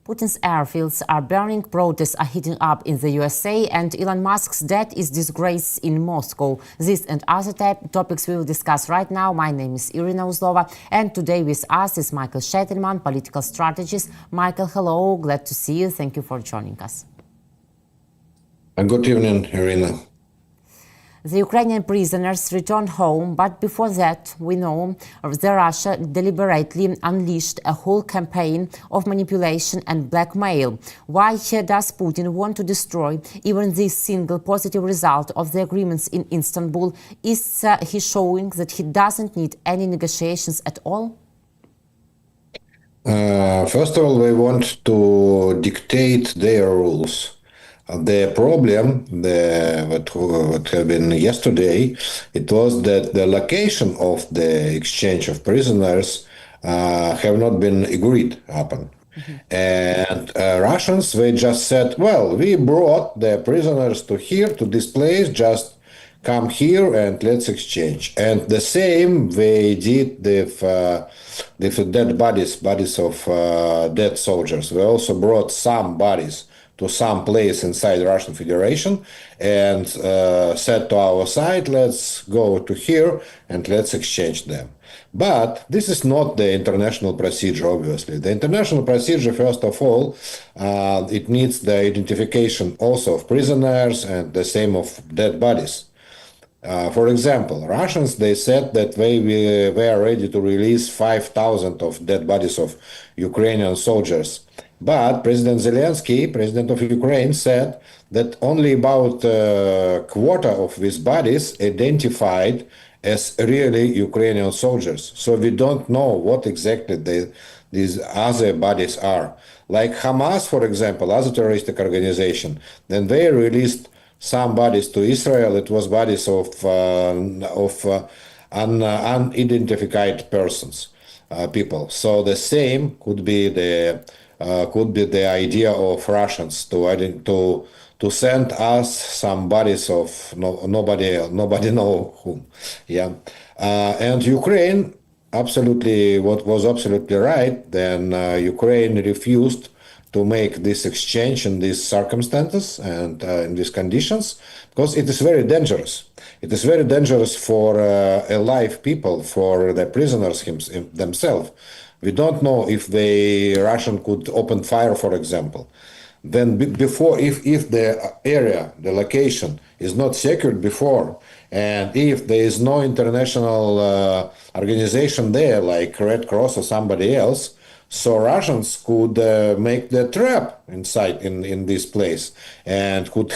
Putin's airfields are burning, protests are heating up in the USA, and Elon Musk's death is disgrace in Moscow. This and other topics we will discuss right now. My name is Irina Uzlova, and today with us is Mykhailo Sheitelman, political strategist. Michael, hello, glad to see you. Thank you for joining us. Good evening, Irina. The Ukrainian prisoners returned home, but before that, we know that Russia deliberately unleashed a whole campaign of manipulation and blackmail. Why does Putin want to destroy even this single positive result of the agreements in Istanbul? Is he showing that he doesn't need any negotiations at all? First of all, they want to dictate their rules. The problem what have been yesterday, it was that the location of the exchange of prisoners have not been agreed upon. And Russians, they just said, well, we brought the prisoners to here, to this place, just come here and let's exchange. And the same they did with dead bodies of dead soldiers. They also brought some bodies to some place inside Russian Federation and said to our side, let's go to here and let's exchange them. But this is not the international procedure, obviously. The international procedure, first of all, it needs the identification also of prisoners and the same of dead bodies. For example, Russians, they said that they are ready to release 5,000 of dead bodies of Ukrainian soldiers. But President Zelensky, president of Ukraine, said that only about a quarter of these bodies identified as really Ukrainian soldiers. So we don't know what exactly these other bodies are. Like Hamas, for example, as a terroristic organization, then they released some bodies to Israel. It was bodies of unidentified persons, people. So the same could be the idea of Russians to send us some bodies of nobody know whom. Yeah, and Ukraine was absolutely right. Then Ukraine refused to make this exchange in these circumstances and in these conditions, because it is very dangerous. It is very dangerous for alive people, for the prisoners themselves. We don't know if the Russian could open fire, for example. Then before, if the area, the location is not secured before, and if there is no international organization there, like Red Cross or somebody else, so Russians could make the trap inside in this place and could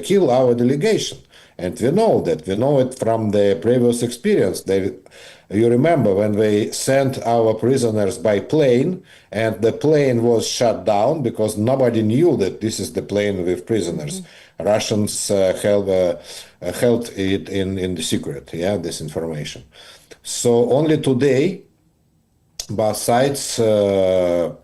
kill our delegation. And we know that. We know it from the previous experience. You remember when they sent our prisoners by plane, and the plane was shut down because nobody knew that this is the plane with prisoners. Russians held it in the secret, yeah, this information. So only today, both sides agreed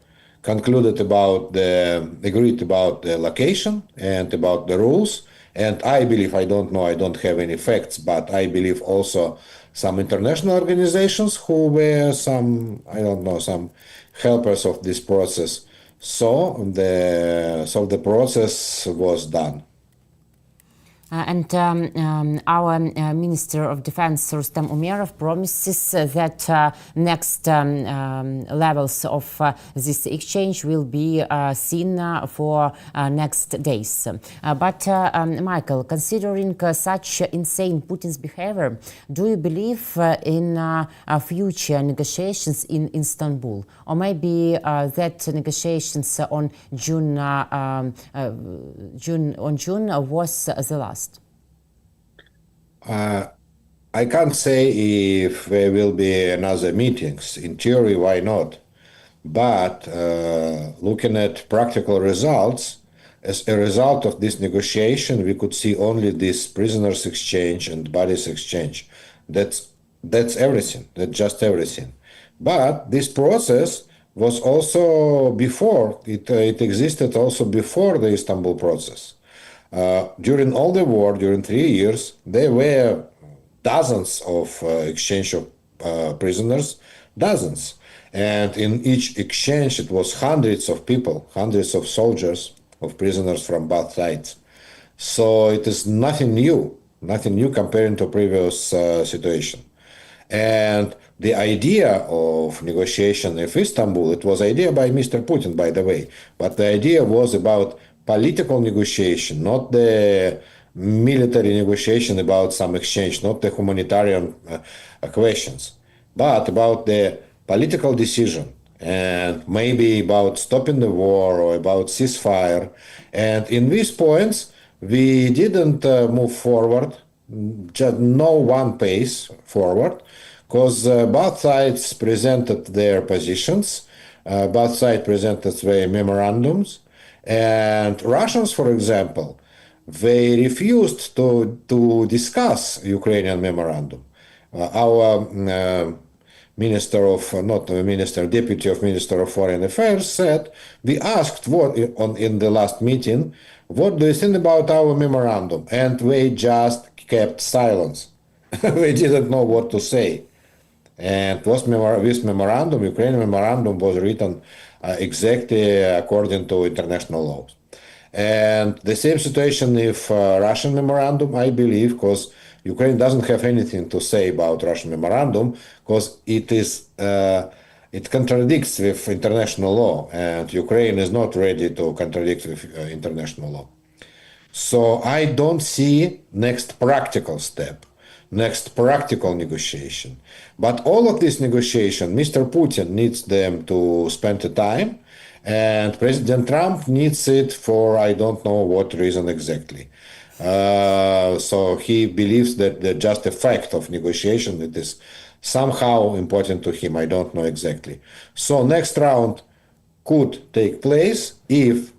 about the location and about the rules. And I believe, I don't know, I don't have any facts, but I believe also some international organizations who were some helpers of this process. So the process was done. Our Minister of Defense, Rustem Umerov, promises that next levels of this exchange will be seen for next days. But, Michael, considering such insane Putin's behavior, do you believe in future negotiations in Istanbul? Or maybe that negotiations on June was the last? I can't say if there will be another meetings. In theory, why not? But looking at practical results, as a result of this negotiation, we could see only this prisoners exchange and bodies exchange. That's everything. That's just everything. But this process was also before. It existed also before the Istanbul process. During all the war, during 3 years, there were dozens of exchange of prisoners, dozens. And in each exchange, it was hundreds of people, hundreds of soldiers, of prisoners from both sides. So it is nothing new comparing to previous situation. And the idea of negotiation of Istanbul, it was idea by Mr. Putin, by the way, but the idea was about political negotiation, not the military negotiation about some exchange, not the humanitarian questions, but about the political decision and maybe about stopping the war or about ceasefire. And in these points, we didn't move forward, just no one pace forward, because both sides presented their positions, both sides presented their memorandums, and Russians, for example, they refused to discuss Ukrainian memorandum. Our Minister of, not the Minister, Deputy of Minister of Foreign Affairs said, we asked what in the last meeting, what do you think about our memorandum? And they just kept silence. They didn't know what to say. And this memorandum, Ukrainian memorandum, was written exactly according to international laws. And the same situation with Russian memorandum, I believe, because Ukraine doesn't have anything to say about Russian memorandum, because it contradicts with international law, and Ukraine is not ready to contradict with international law. So I don't see next practical step, next practical negotiation. But all of this negotiation, Mr. Putin needs them to spend the time, and President Trump needs it for I don't know what reason exactly. So he believes that the just effect of negotiation, it is somehow important to him. I don't know exactly. So next round could take place if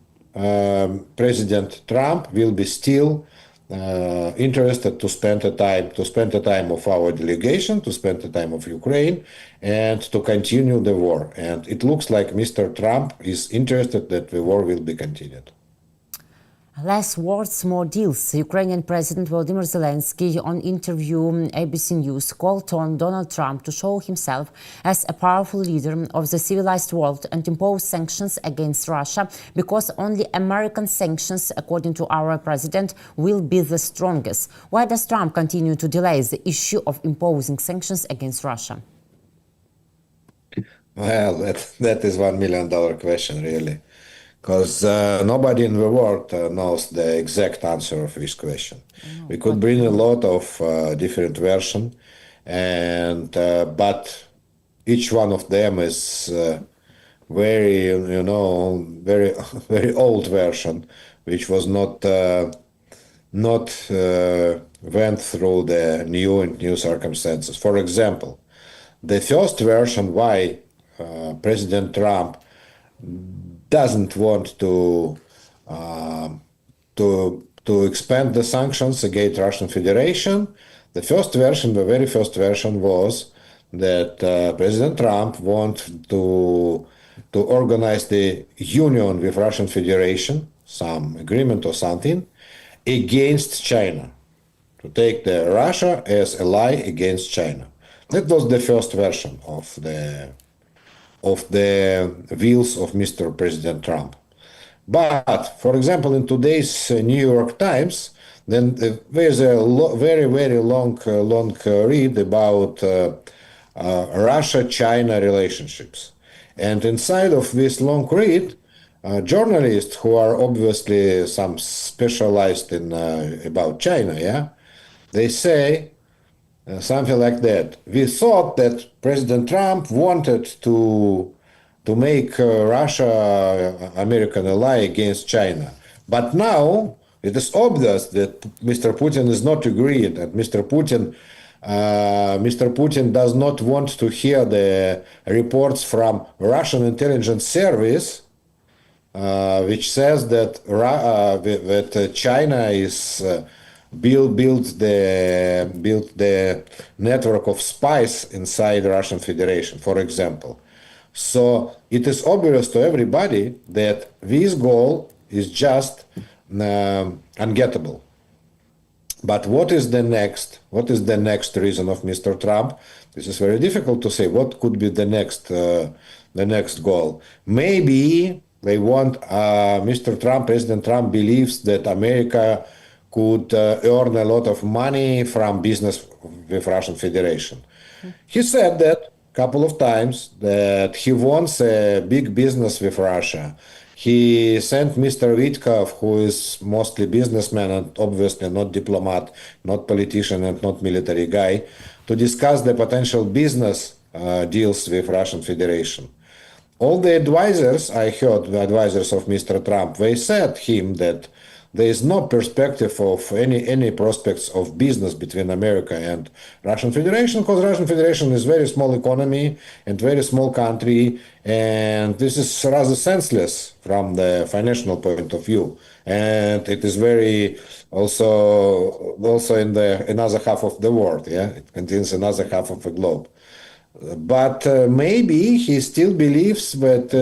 President Trump will be still interested to spend the time of our delegation, to spend the time of Ukraine, and to continue the war. And it looks like Mr. Trump is interested that the war will be continued. Less words, more deals. Ukrainian President Volodymyr Zelensky, on interview ABC News, called on Donald Trump to show himself as a powerful leader of the civilized world and impose sanctions against Russia, because only American sanctions, according to our president, will be the strongest. Why does Trump continue to delay the issue of imposing sanctions against Russia? Well, that is $1 million question, really. Because nobody in the world knows the exact answer of this question. We could bring a lot of different versions, and but each one of them is very, very, very old version, which was not went through the new circumstances. For example, the first version why President Trump doesn't want to expand the sanctions against Russian Federation. The very first version was that President Trump wants to organize the union with Russian Federation, some agreement or something, against China, to take the Russia as ally against China. That was the first version of the views of Mr. President Trump. But, for example, in today's New York Times, then there's a very, very long read about Russia-China relationships. And inside of this long read, journalists who are obviously some specialized in about China, they say something like that. We thought that President Trump wanted to make Russia American ally against China. But now it is obvious that Mr. Putin is not agreeing, that Mr. Putin does not want to hear the reports from Russian intelligence service, which says that China is built the network of spies inside the Russian Federation, for example. So it is obvious to everybody that this goal is just ungettable. But what is the next? What is the next reason of Mr. Trump? This is very difficult to say. What could be the next goal? Maybe they want Mr. Trump, President Trump, believes that America could earn a lot of money from business with Russian Federation. He said that a couple of times that he wants a big business with Russia. He sent Mr. Vitkov, who is mostly businessman and obviously not diplomat, not politician and not military guy, to discuss the potential business deals with Russian Federation. All the advisors, I heard the advisors of Mr. Trump, they said him that there is no perspective of any prospects of business between America and Russian Federation, because Russian Federation is very small economy and very small country, and this is rather senseless from the financial point of view. And it is very also in the another half of the world, yeah, it contains another half of the globe. But maybe he still believes that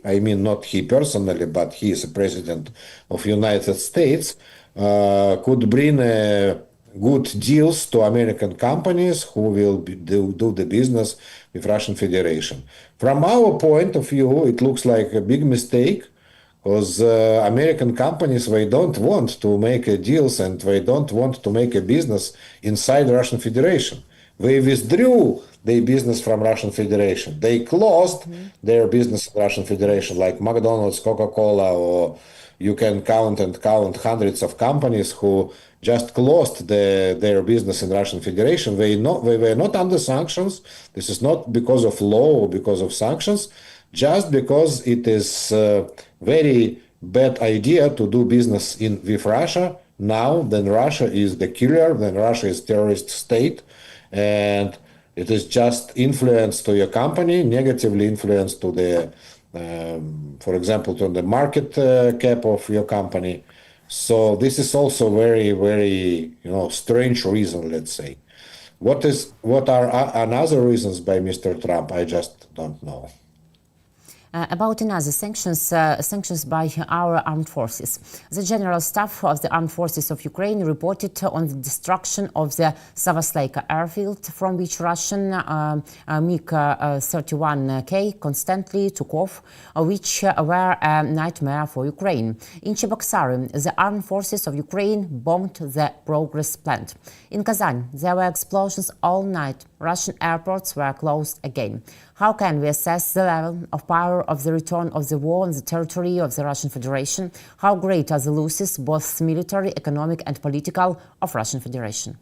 I mean, not he personally, but he is a president of United States, could bring good deals to American companies who will do the business with Russian Federation. From our point of view, it looks like a big mistake because American companies, they don't want to make deals and they don't want to make a business inside Russian Federation. They withdrew their business from Russian Federation. They closed their business in Russian Federation, like McDonald's, Coca-Cola, or you can count hundreds of companies who just closed their business in Russian Federation. They were not under sanctions. This is not because of law or because of sanctions, just because it is a very bad idea to do business with Russia now. Then Russia is the killer, then Russia is terrorist state, and it is just influence to your company, negatively influence to the, for example, to the market cap of your company. So this is also very, very, strange reason, let's say. What are another reasons by Mr. Trump? I just don't know. About another sanctions by our armed forces. The General Staff of the Armed Forces of Ukraine reported on the destruction of the Savaslayka airfield, from which Russian MiG-31K constantly took off, which were a nightmare for Ukraine. In Cheboksary, the armed forces of Ukraine bombed the Progress plant. In Kazan, there were explosions all night. Russian airports were closed again. How can we assess the level of power of the return of the war on the territory of the Russian Federation? How great are the losses, both military, economic and political, of Russian Federation?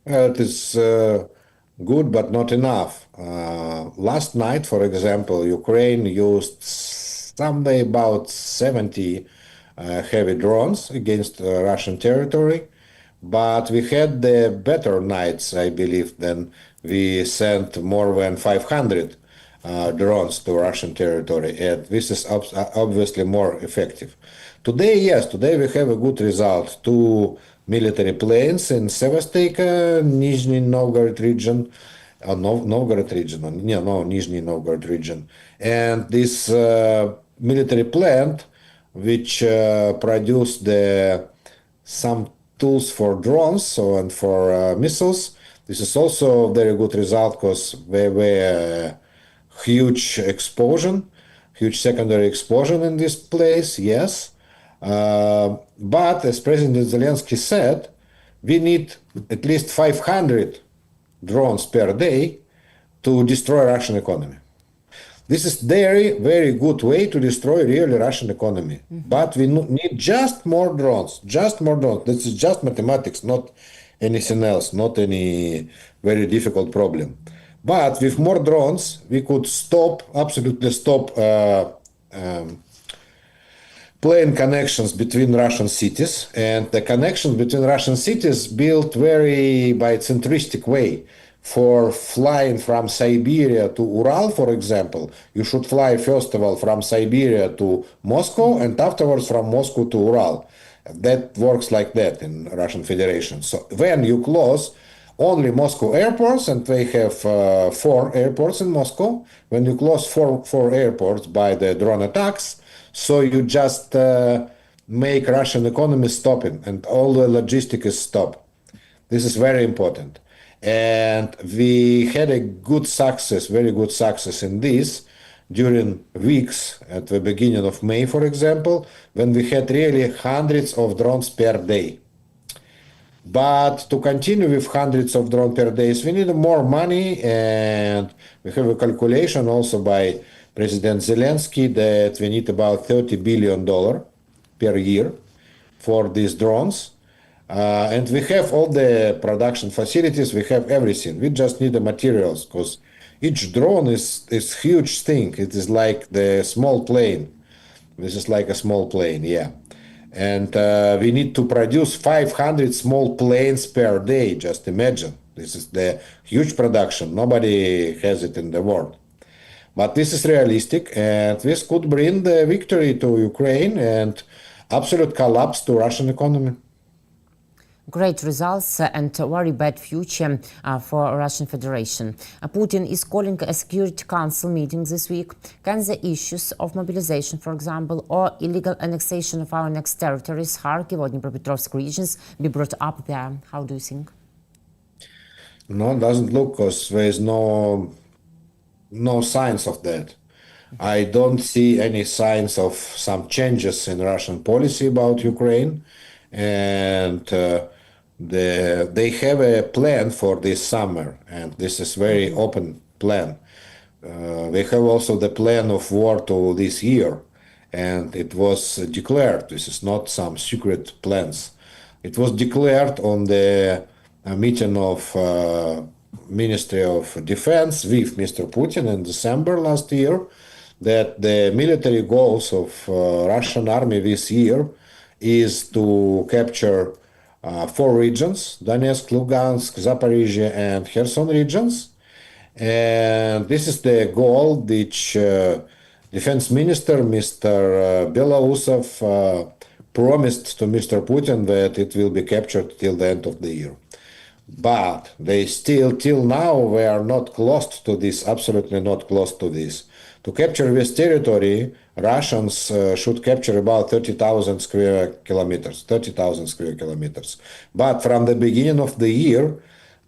It is good, but not enough. Last night, for example, Ukraine used somewhere about 70 heavy drones against Russian territory. But we had the better nights, I believe, than we sent more than 500 drones to Russian territory. And this is obviously more effective. Today, yes, today we have a good result. 2 military planes in Sevastopol, Nizhny Novgorod region, Nizhny Novgorod region. And this military plant, which produced some tools for drones and for missiles. This is also a very good result because there were huge explosion, huge secondary explosion in this place, yes. But as President Zelensky said, we need at least 500 drones per day to destroy Russian economy. This is very, very good way to destroy really Russian economy. But we need just more drones, just more drones. This is just mathematics, not anything else, not any very difficult problem. But with more drones, we could absolutely stop plane connections between Russian cities. And the connections between Russian cities built very by centristic way. For flying from Siberia to Ural, for example, you should fly first of all from Siberia to Moscow and afterwards from Moscow to Ural. That works like that in Russian Federation. So when you close only Moscow airports, and they have 4 airports in Moscow, when you close four airports by the drone attacks, so you just make Russian economy stopping and all the logistics is stop. This is very important. And we had a good success, very good success in this during weeks at the beginning of May, for example, when we had really hundreds of drones per day. But to continue with hundreds of drones per day, we need more money, and we have a calculation also by President Zelensky that we need about $30 billion per year for these drones. And we have all the production facilities, we have everything. We just need the materials because each drone is huge thing. It is like the small plane. This is like a small plane, yeah. And we need to produce 500 small planes per day. Just imagine. This is the huge production. Nobody has it in the world. But this is realistic, and this could bring the victory to Ukraine and absolute collapse to Russian economy. Great results and a very bad future for Russian Federation. Putin is calling a Security Council meeting this week. Can the issues of mobilization, for example, or illegal annexation of our next territories, Kharkiv or Dnipropetrovsk regions, be brought up there? How do you think? No, it doesn't look, because there is no signs of that. I don't see any signs of some changes in Russian policy about Ukraine, and they have a plan for this summer, and this is very open plan. They have also the plan of war to this year, and it was declared. This is not some secret plans. It was declared on the meeting of Ministry of Defense with Mr. Putin in December last year, that the military goals of Russian army this year is to capture 4 regions: Donetsk, Lugansk, Zaporizhia, and Kherson regions. And this is the goal which Defense Minister Mr. Belousov promised to Mr. Putin that it will be captured till the end of the year. But they still, till now, we are not close to this, absolutely not close to this. To capture this territory, Russians should capture about 30,000 square kilometers, 30,000 square kilometers. But from the beginning of the year,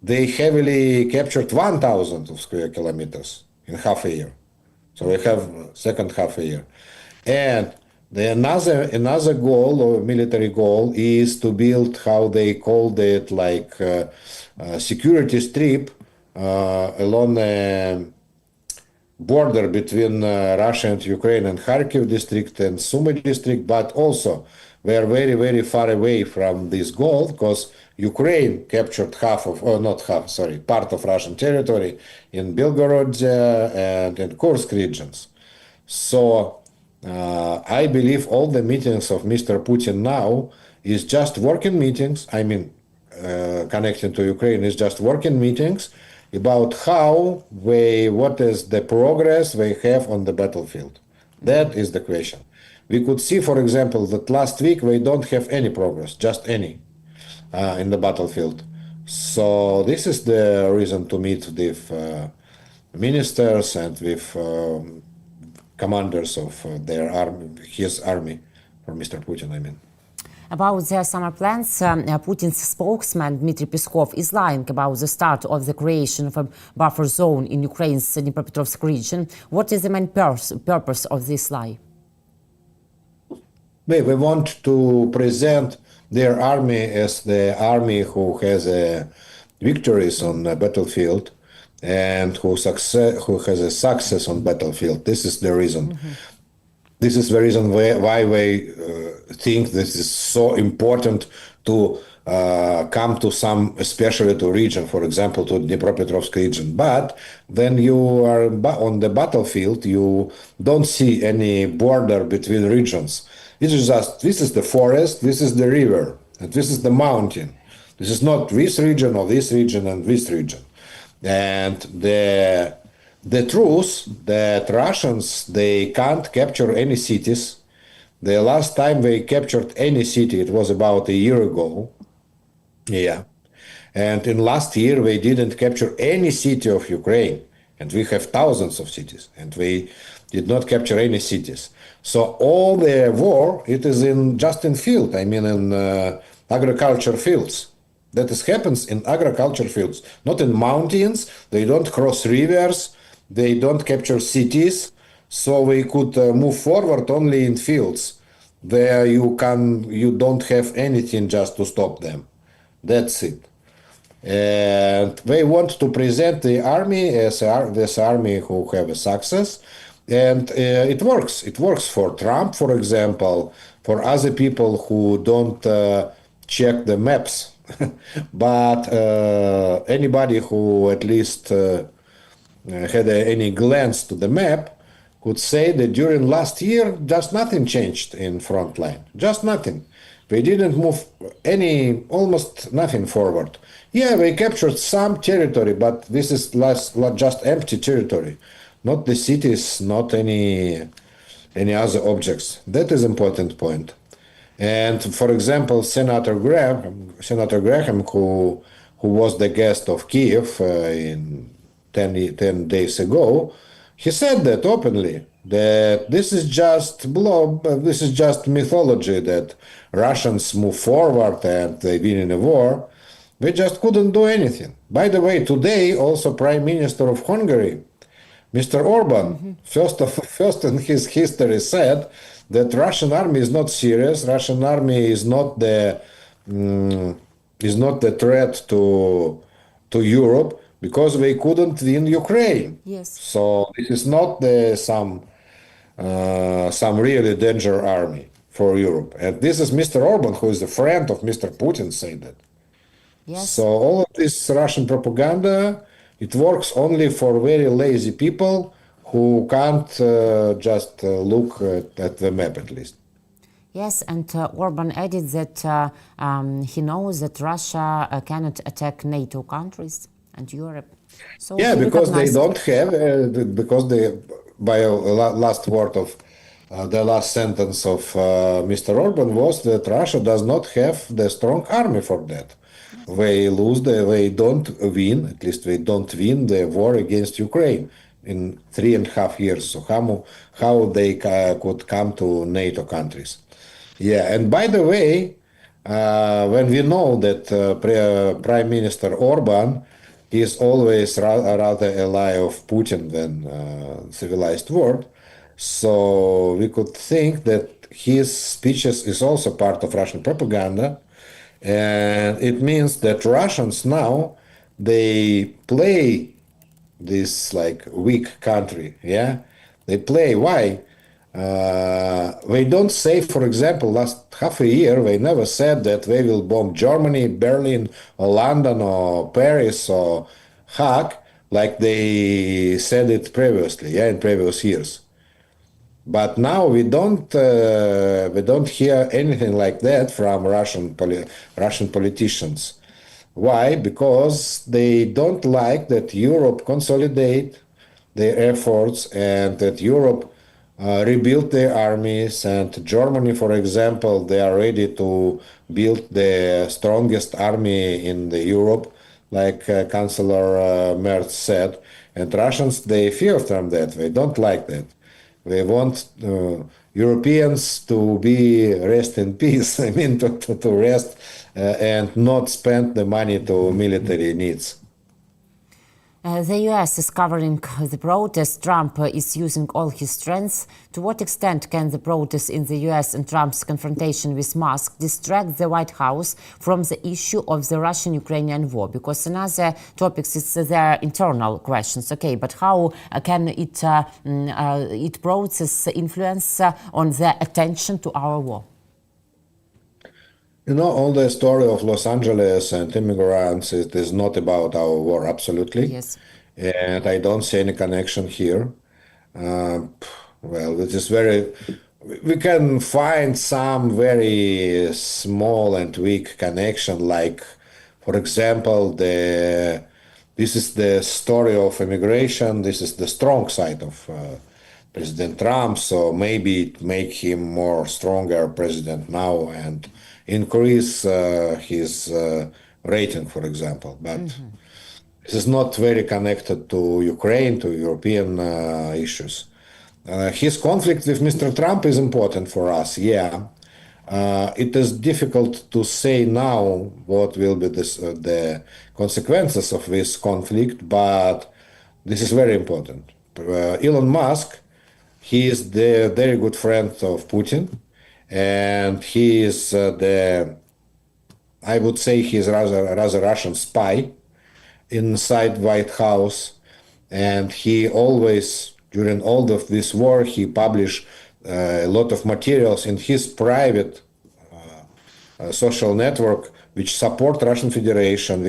they heavily captured 1,000 square kilometers in half a year. So we have second half a year. And another goal, or military goal, is to build, how they called it, like security strip along the border between Russia and Ukraine and Kharkiv district and Sumy district, but also we are very, very far away from this goal, because Ukraine captured part of Russian territory in Belgorod and in Kursk regions. So I believe all the meetings of Mr. Putin now is just working meetings. I mean, connecting to Ukraine is just working meetings about what is the progress they have on the battlefield. That is the question. We could see, for example, that last week they don't have any progress, just any, in the battlefield. So this is the reason to meet with ministers and with commanders of their army, his army, for Mr. Putin, I mean. About their summer plans, Putin's spokesman, Dmitry Peskov, is lying about the start of the creation of a buffer zone in Ukraine's Dnipropetrovsk region. What is the main purpose of this lie? They want to present their army as the army who has victories on the battlefield and who has a success on battlefield. This is the reason. This is the reason why we think this is so important to come to some, especially to region, for example, to Dnipropetrovsk region. But when you are on the battlefield, you don't see any border between regions. It is just, this is the forest, this is the river, and this is the mountain. This is not this region or this region and this region. And the truth that Russians, they can't capture any cities. The last time they captured any city, it was about a year ago. Yeah. And in last year, they didn't capture any city of Ukraine. and we have thousands of cities, and we did not capture any cities. So all the war, it is just in field. I mean, in agriculture fields. That is happens in agriculture fields, not in mountains. They don't cross rivers. They don't capture cities. So we could move forward only in fields where you don't have anything just to stop them. That's it. And they want to present the army as this army who have a success, and it works. It works for Trump, for example, for other people who don't check the maps. But anybody who at least had any glance to the map could say that during last year, just nothing changed in front line. Just nothing. They didn't move almost nothing forward. Yeah, they captured some territory, but this is just empty territory, not the cities, not any other objects. That is important point. And for example, Senator Graham, who was the guest of Kyiv in 10 days ago, he said that openly, that this is just mythology, that Russians move forward and they win in a war. They just couldn't do anything. By the way, today also Prime Minister of Hungary, Mr. Orban, first in his history said that Russian army is not serious. Russian army is not the threat to Europe because they couldn't win Ukraine. Yes. So this is not some really danger army for Europe. And this is Mr. Orban, who is a friend of Mr. Putin, saying that. Yes. So all of this Russian propaganda, it works only for very lazy people who can't just look at the map at least. Yes, and Orban added that he knows that Russia cannot attack NATO countries and Europe. So yeah, because they don't have, because they, by last word of the last sentence of Mr. Orban was that Russia does not have the strong army for that. They they don't win, at least they don't win the war against Ukraine in 3.5 years. So how they could come to NATO countries? Yeah, and by the way, when we know that Prime Minister Orban is always rather ally of Putin than civilized world, so we could think that his speeches is also part of Russian propaganda, and it means that Russians now they play this like weak country. Yeah, they play. Why? They don't say, for example, last half a year, they never said that they will bomb Germany, Berlin, or London, or Paris, or Hague, like they said it previously, yeah, in previous years. But now we don't hear anything like that from Russian politicians. Why? Because they don't like that Europe consolidate their efforts and that Europe rebuild their armies. And Germany, for example, they are ready to build the strongest army in the Europe, like Chancellor Merz said. And Russians, they fear from that. They don't like that. They want Europeans to be rest in peace. I mean, to rest and not spend the money to military needs. The US is covering the protests. Trump is using all his strengths. To what extent can the protests in the US and Trump's confrontation with Musk distract the White House from the issue of the Russian-Ukrainian war? Because another topic is their internal questions. Okay, but how can it process influence on the attention to our war? You know, all the story of Los Angeles and immigrants, it is not about our war, absolutely. Yes. And I don't see any connection here. Well, it is we can find some very small and weak connection, like, for example, this is the story of immigration. This is the strong side of President Trump, so maybe it make him more stronger president now and increase his rating, for example. But This is not very connected to Ukraine, to European issues. His conflict with Mr. Trump is important for us, yeah. It is difficult to say now what will be the consequences of this conflict, but this is very important. Elon Musk, he is the very good friend of Putin, and he is I would say he is rather Russian spy inside White House, and he always, during all of this war, he published a lot of materials in his private social network which support Russian Federation,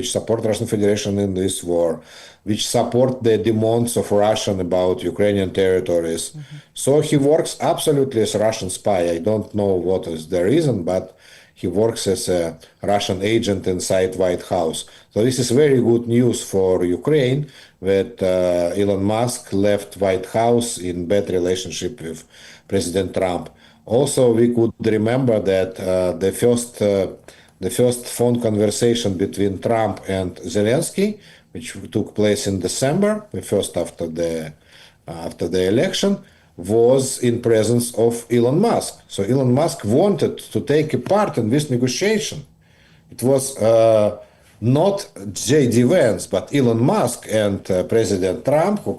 in this war, which support the demands of Russian about Ukrainian territories. So he works absolutely as a Russian spy. I don't know what is the reason, but he works as a Russian agent inside White House. So this is very good news for Ukraine that Elon Musk left White House in bad relationship with President Trump. Also, we could remember that the first phone conversation between Trump and Zelensky, which took place in December, the first after the election, was in presence of Elon Musk. So Elon Musk wanted to take a part in this negotiation. It was not J.D. Vance, but Elon Musk and President Trump who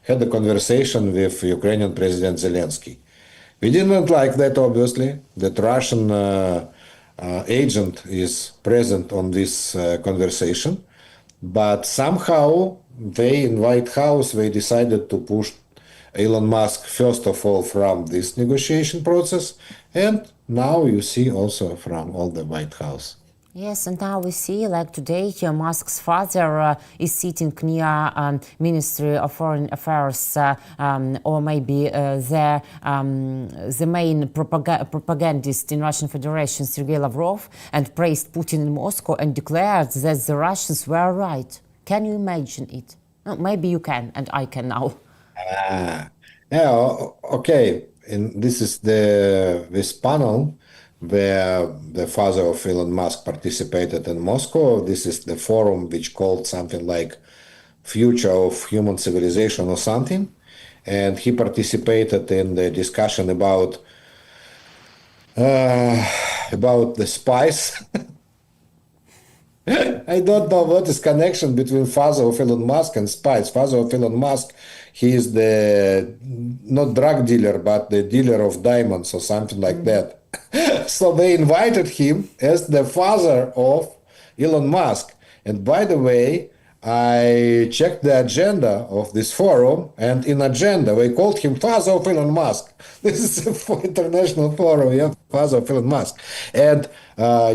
had a conversation with Ukrainian President Zelensky. We didn't like that, obviously, that Russian agent is present on this conversation, but somehow they in White House, they decided to push Elon Musk first of all from this negotiation process, and now you see also from all the White House. Yes, and now we see, like today, Musk's father is sitting near Ministry of Foreign Affairs, or maybe the main propagandist in Russian Federation, Sergei Lavrov, and praised Putin in Moscow and declared that the Russians were right. Can you imagine it? Maybe you can, and I can now. Yeah, okay. And this is this panel where the father of Elon Musk participated in Moscow. This is the forum which called something like Future of Human Civilization or something. And he participated in the discussion about the spies. I don't know what is connection between father of Elon Musk and spies. Father of Elon Musk, he is the not drug dealer, but the dealer of diamonds or something like that. So they invited him as the father of Elon Musk. And by the way, I checked the agenda of this forum, and in agenda they called him father of Elon Musk. This is an international forum, yeah, father of Elon Musk. And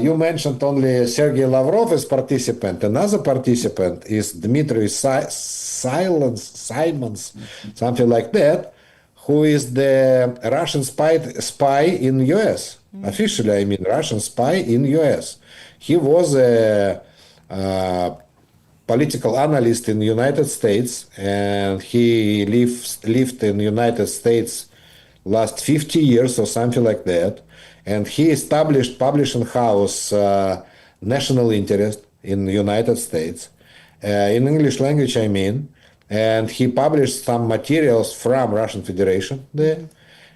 you mentioned only Sergei Lavrov as participant. Another participant is Dmitry Simons, something like that, who is the Russian spy in US. Officially, I mean, Russian spy in US. He was a political analyst in the United States, and he lived in the United States last 50 years or something like that. And he established publishing house National Interest in the United States, in English language, I mean. And he published some materials from Russian Federation there.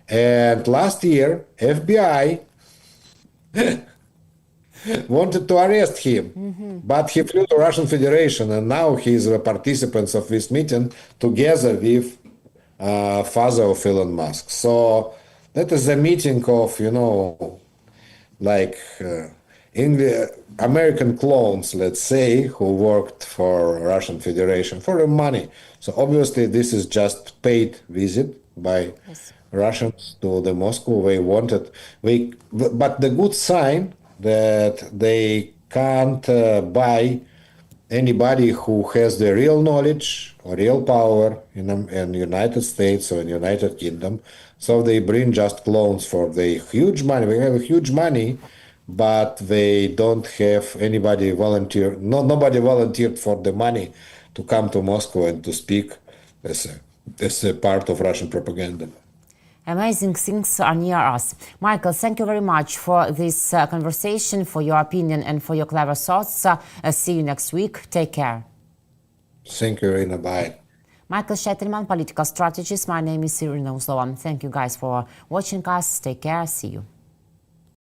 And last year, FBI wanted to arrest him, but he flew to Russian Federation, and now he is the participants of this meeting together with father of Elon Musk. So that is a meeting of, like American clones, let's say, who worked for Russian Federation for the money. So obviously this is just paid visit by Russians to the Moscow. But the good sign that they can't buy anybody who has the real knowledge or real power in the United States or in the United Kingdom. So they bring just clones for the huge money. We have huge money, but they don't have anybody volunteer. Nobody volunteered for the money to come to Moscow and to speak as a part of Russian propaganda. Amazing things are near us. Michael, thank you very much for this conversation, for your opinion and for your clever thoughts. See you next week. Take care. Thank you, Irina. Bye. Mykhailo Sheitelman, political strategist. My name is Irina Uzlova. Thank you guys for watching us. Take care. See you.